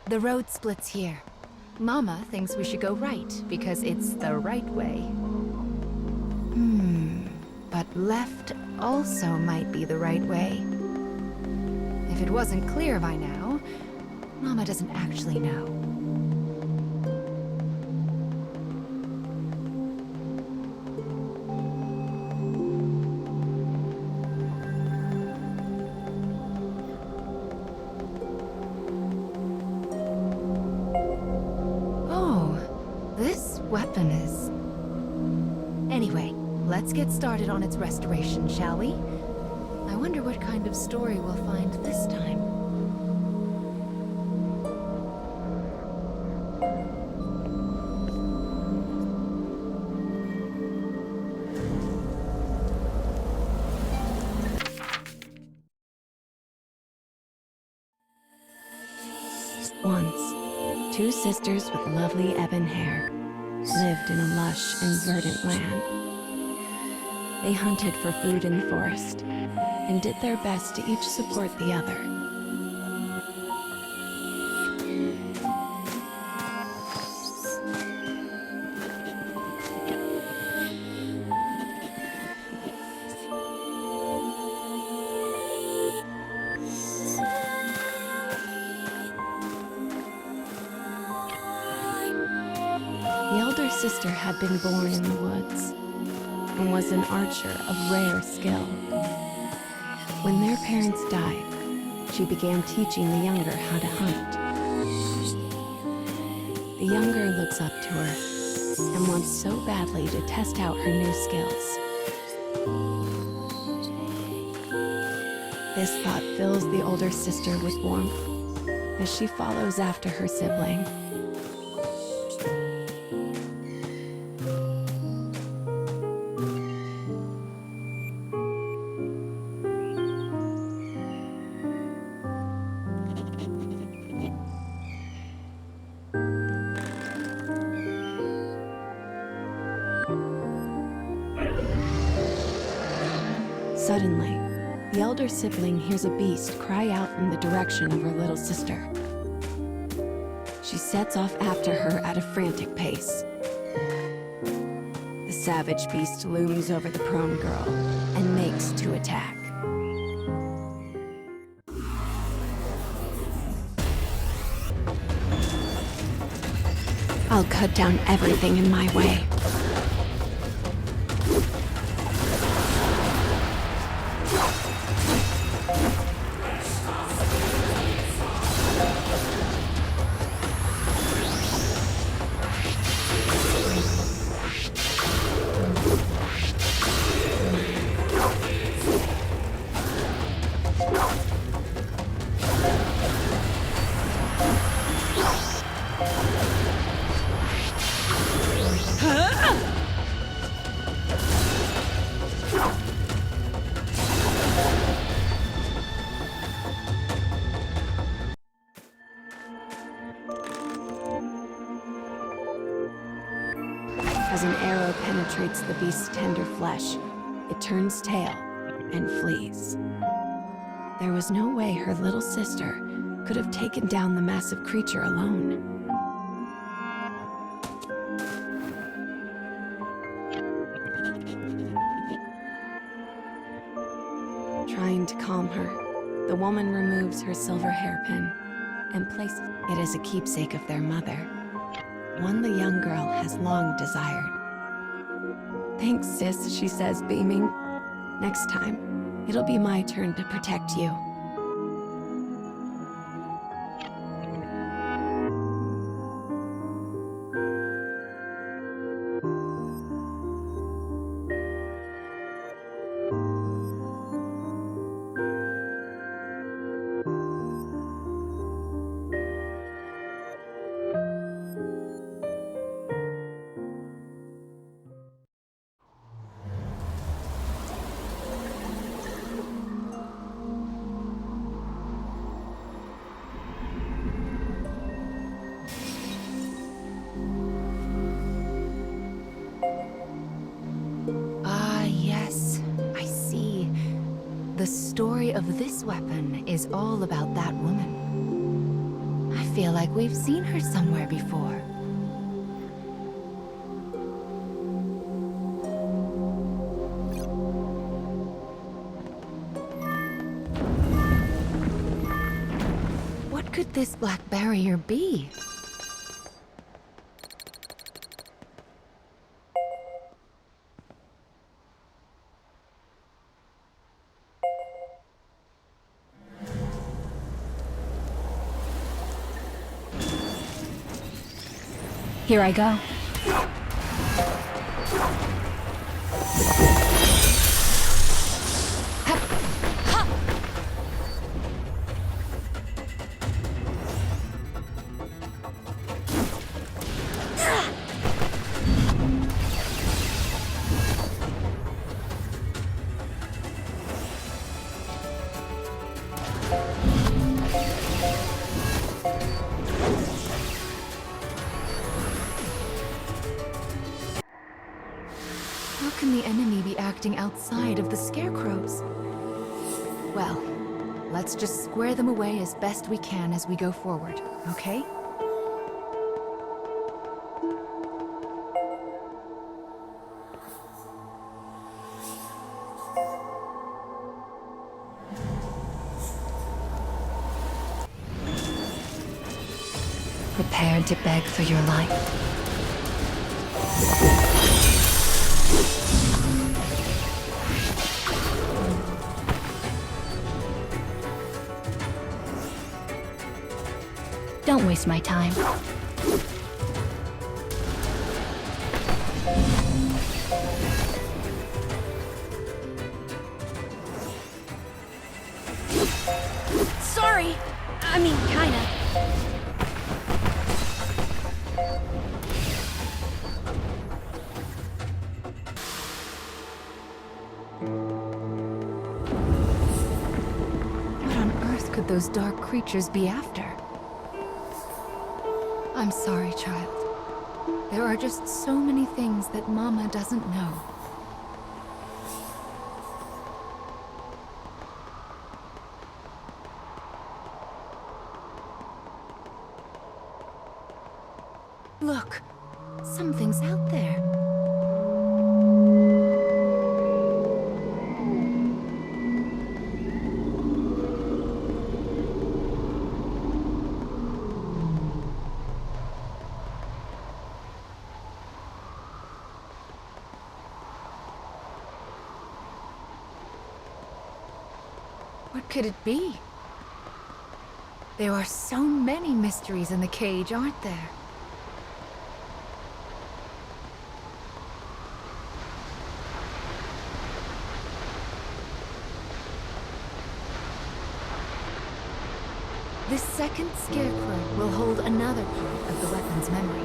The road splits here. Mama thinks we should go right, because it's the right way. But left also might be the right way. If it wasn't clear by now, Mama doesn't actually know. This weapon is... Anyway, let's get started on its restoration, shall we? I wonder what kind of story we'll find this time. Once, two sisters with lovely ebon hair lived in a lush and verdant land. They hunted for food in the forest and did their best to each support the other. The elder sister had been born in the woods and was an archer of rare skill. When their parents died, she began teaching the younger how to hunt. The younger looks up to her and wants so badly to test out her new skills. This thought fills the older sister with warmth as she follows after her sibling. Suddenly, the elder sibling hears a beast cry out in the direction of her little sister. She sets off after her at a frantic pace. The savage beast looms over the prone girl and makes to attack. I'll cut down everything in my way. As an arrow penetrates the beast's tender flesh, it turns tail and flees. There was no way her little sister could have taken down the massive creature alone. Trying to calm her, the woman removes her silver hairpin and places it as a keepsake of their mother, one the young girl has long desired. "Thanks, sis," she says, beaming. "Next time, it'll be my turn to protect you." The story of this weapon is all about that woman. I feel like we've seen her somewhere before. What could this black barrier be? Here I go. How can the enemy be acting outside of the scarecrows? Well, let's just square them away as best we can as we go forward, okay? Prepared to beg for your life. Don't waste my time. Sorry! I mean, kinda. What on earth could those dark creatures be after? I'm sorry, child. There are just so many things that Mama doesn't know. Look, something's out there. What could it be? There are so many mysteries in the cage, aren't there? This second scarecrow will hold another part of the weapon's memory.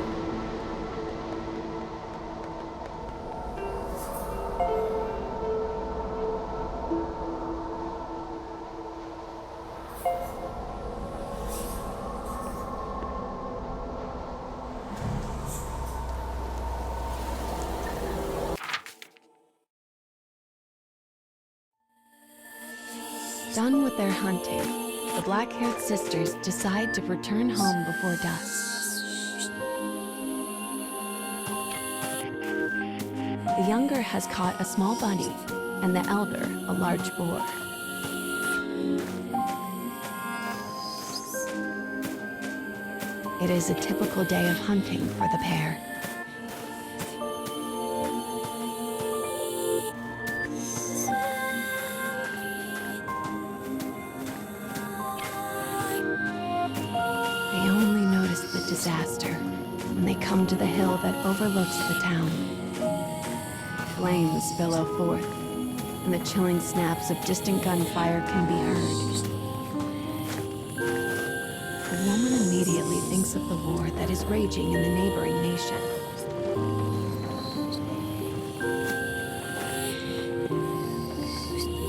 Done with their hunting, the black-haired sisters decide to return home before dusk. The younger has caught a small bunny, and the elder a large boar. It is a typical day of hunting for the pair. They only notice the disaster when they come to the hill that overlooks the town. Flames billow forth, and the chilling snaps of distant gunfire can be heard. The woman immediately thinks of the war that is raging in the neighboring nation.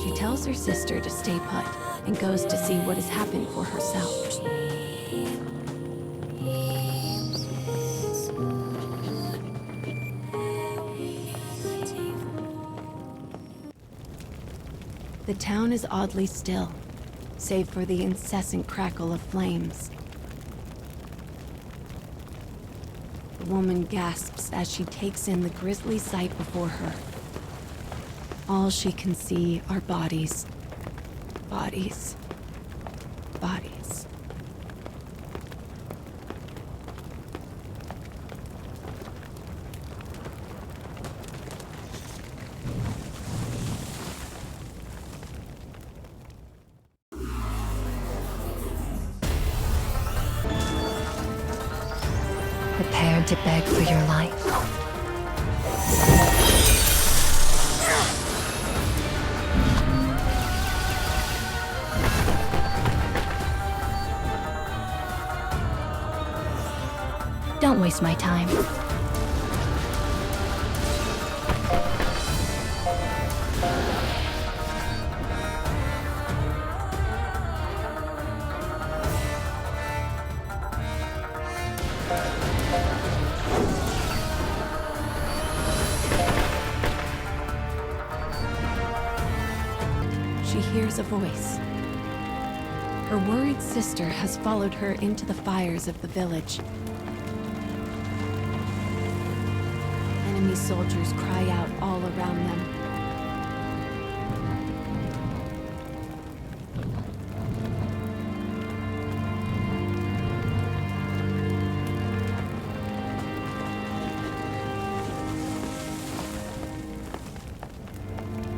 She tells her sister to stay put and goes to see what has happened for herself. The town is oddly still, save for the incessant crackle of flames. The woman gasps as she takes in the grisly sight before her. All she can see are bodies. Bodies. Bodies. Prepared to beg for your life. Don't waste my time. She hears a voice. Her worried sister has followed her into the fires of the village. Enemy soldiers cry out all around them.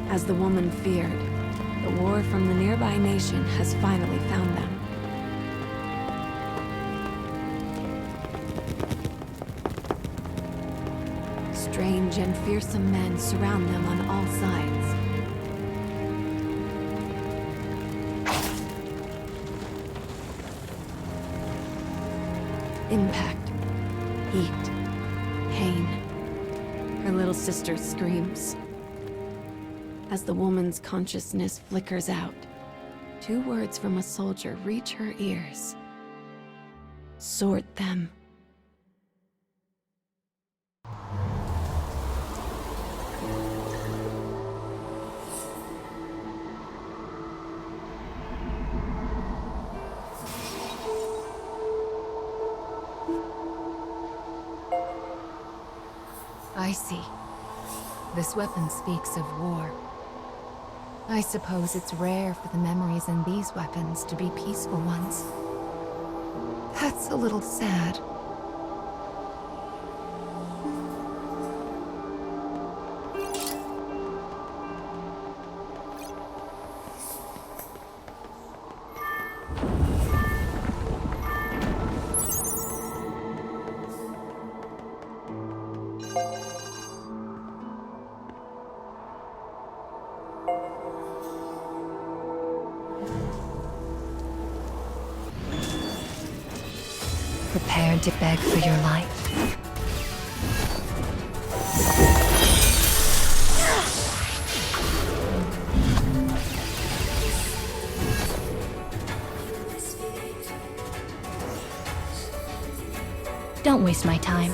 As the woman feared, the war from the nearby nation has finally found them. Strange and fearsome men surround them on all sides. Impact, heat, pain. Her little sister screams. As the woman's consciousness flickers out, 2 words from a soldier reach her ears. Sort them. I see. This weapon speaks of war. I suppose it's rare for the memories in these weapons to be peaceful ones. That's a little sad. Prepared to beg for your life. Don't waste my time.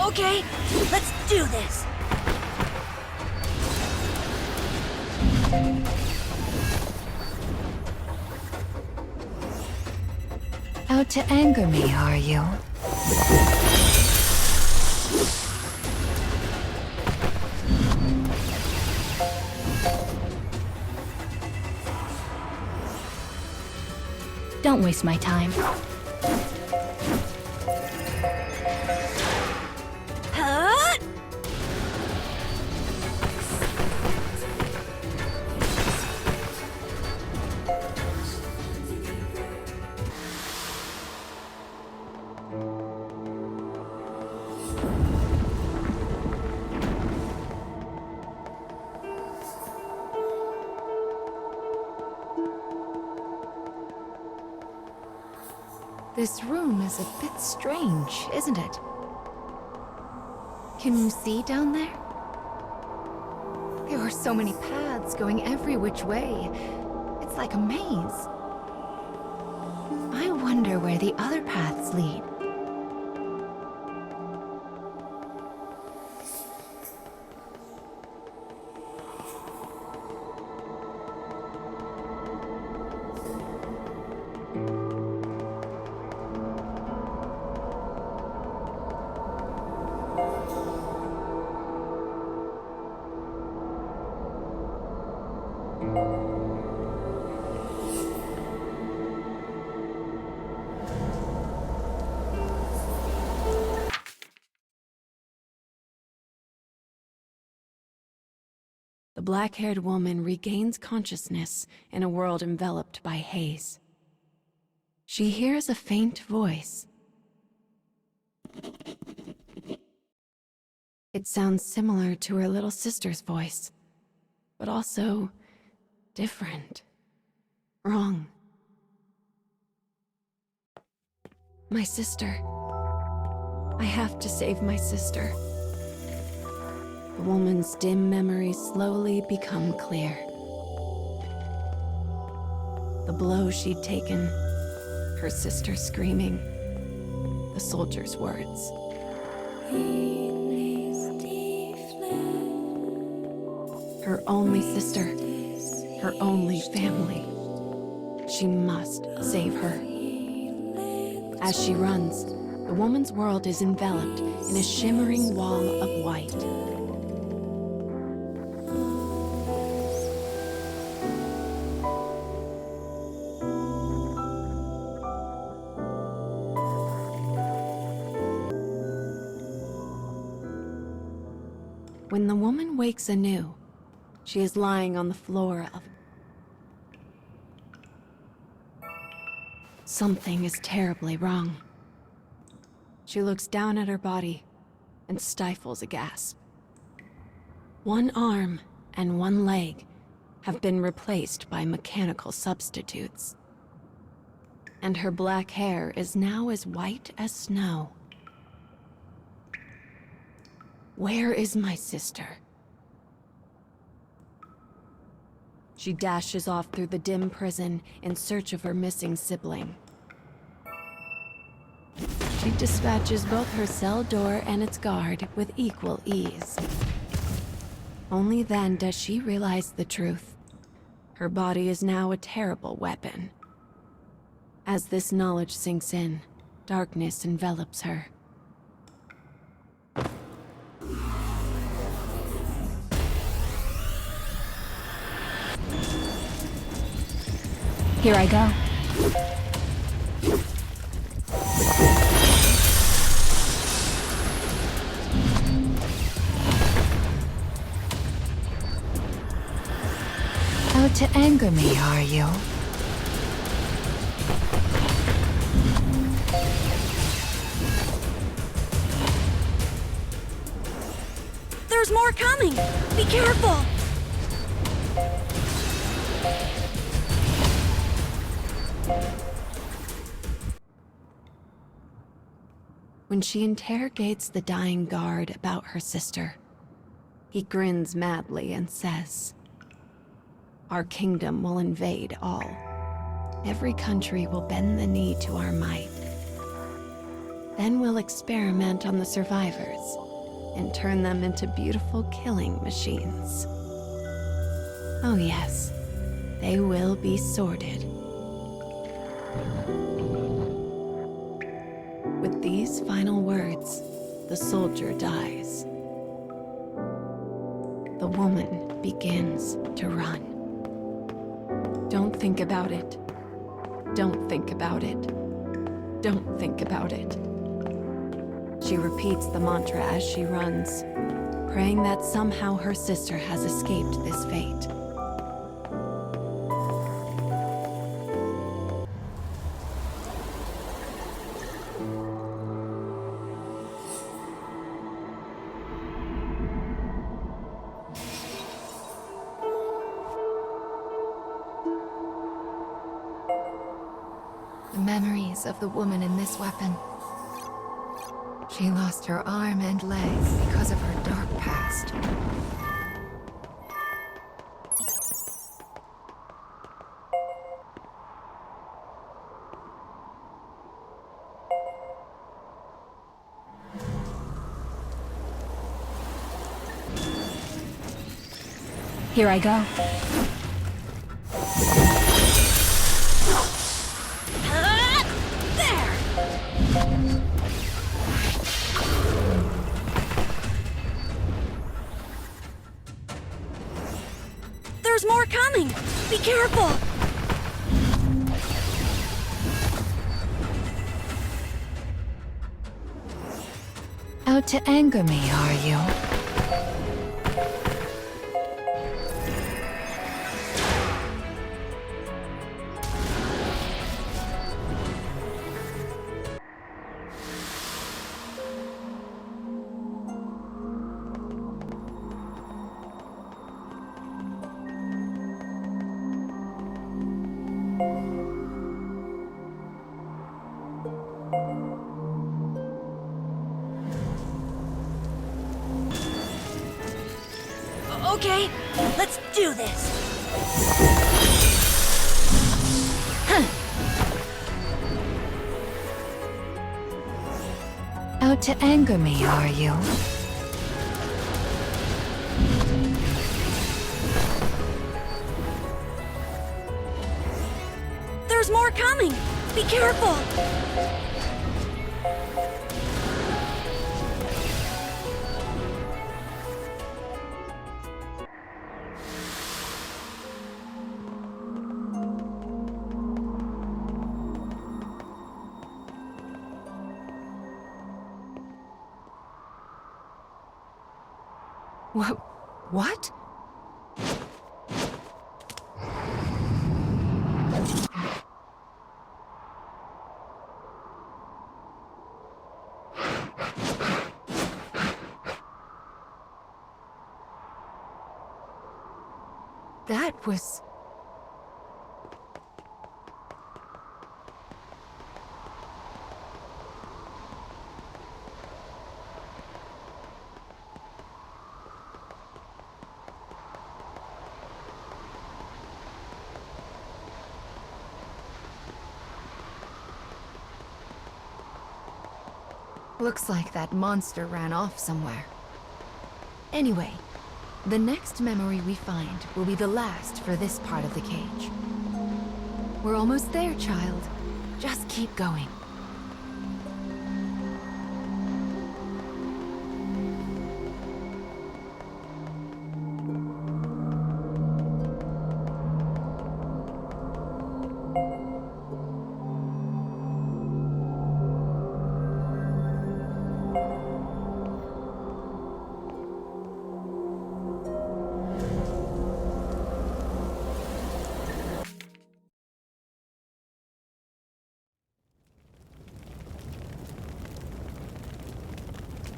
Okay, let's do this. Out to anger me, are you? Don't waste my time. Huh? This room is a bit strange, isn't it? Can you see down there? There are so many paths going every which way. It's like a maze. I wonder where the other paths lead. The black-haired woman regains consciousness in a world enveloped by haze. She hears a faint voice. It sounds similar to her little sister's voice, but also different. Wrong. My sister. I have to save my sister. The woman's dim memories slowly become clear. The blow she'd taken, her sister screaming, the soldier's words. Her only sister, her only family. She must save her. As she runs, the woman's world is enveloped in a shimmering wall of white. When the woman wakes anew, she is lying on the floor of... Something is terribly wrong. She looks down at her body and stifles a gasp. One arm and one leg have been replaced by mechanical substitutes. And her black hair is now as white as snow. Where is my sister? She dashes off through the dim prison in search of her missing sibling. She dispatches both her cell door and its guard with equal ease. Only then does she realize the truth. Her body is now a terrible weapon. As this knowledge sinks in, darkness envelops her. Here I go. Out to anger me, are you? There's more coming! Be careful! When she interrogates the dying guard about her sister, he grins madly and says, "Our kingdom will invade all. Every country will bend the knee to our might. Then we'll experiment on the survivors and turn them into beautiful killing machines. Oh yes, they will be sorted." With these final words, the soldier dies. The woman begins to run. Don't think about it. Don't think about it. Don't think about it. She repeats the mantra as she runs, praying that somehow her sister has escaped this fate. The memories of the woman in this weapon. She lost her arm and legs because of her dark past. Here I go. There! There's more coming! Be careful! Out to anger me, are you? Okay, let's do this! Out to anger me, are you? There's more coming! Be careful! What? That was... Looks like that monster ran off somewhere. Anyway, the next memory we find will be the last for this part of the cage. We're almost there, child. Just keep going.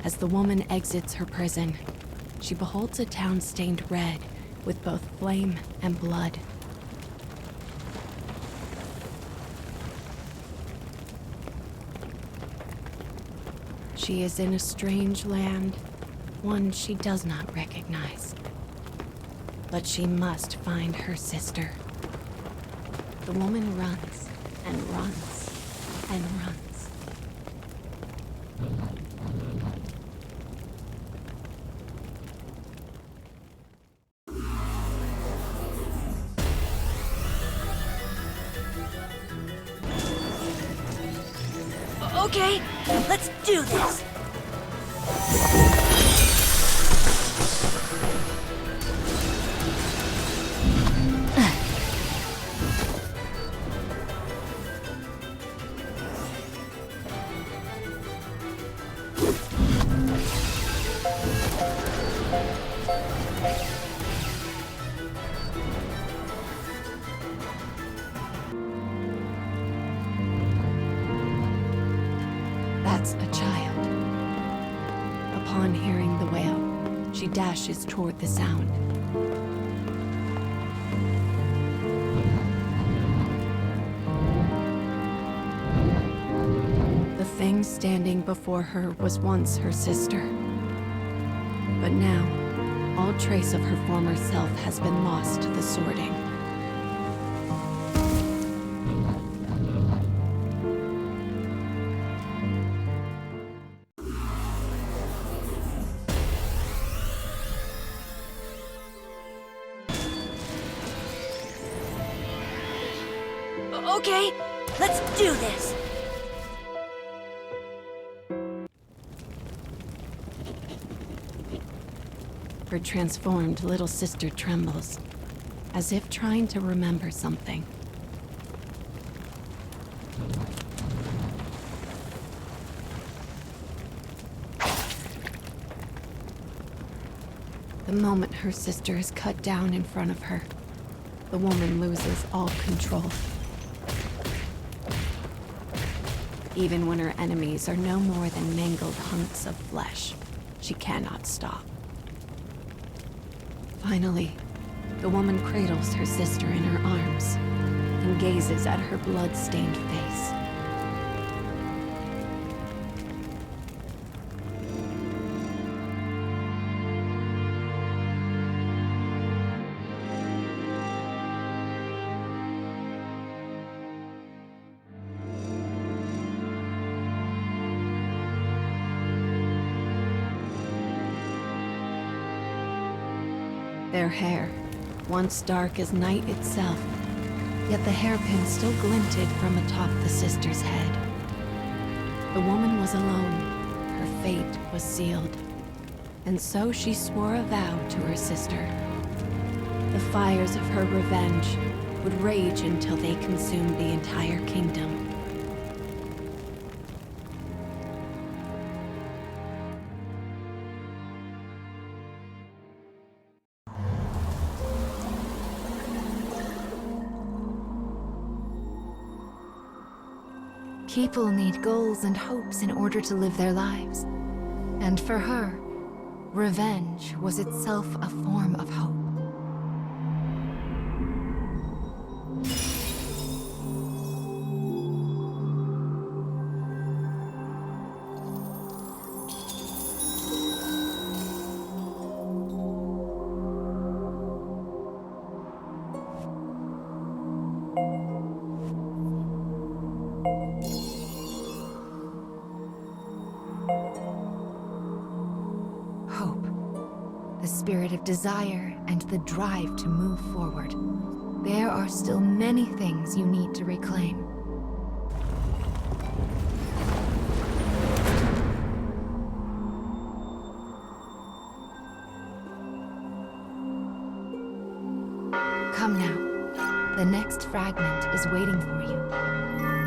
As the woman exits her prison, she beholds a town stained red with both flame and blood. She is in a strange land, one she does not recognize. But she must find her sister. The woman runs and runs and runs. Okay, let's do this! That's a child. Upon hearing the wail, she dashes toward the sound. standing before her was once her sister. But now, all trace of her former self has been lost to the sorting. Okay, let's do this. Her transformed little sister trembles, as if trying to remember something. The moment her sister is cut down in front of her, the woman loses all control. Even when her enemies are no more than mangled hunks of flesh, she cannot stop. Finally, the woman cradles her sister in her arms and gazes at her blood-stained face. Their hair, once dark as night itself, yet the hairpin still glinted from atop the sister's head. The woman was alone. Her fate was sealed. And so she swore a vow to her sister. The fires of her revenge would rage until they consumed the entire kingdom. People need goals and hopes in order to live their lives. And for her, revenge was itself a form of hope. The spirit of desire and the drive to move forward. There are still many things you need to reclaim. Come now. The next fragment is waiting for you.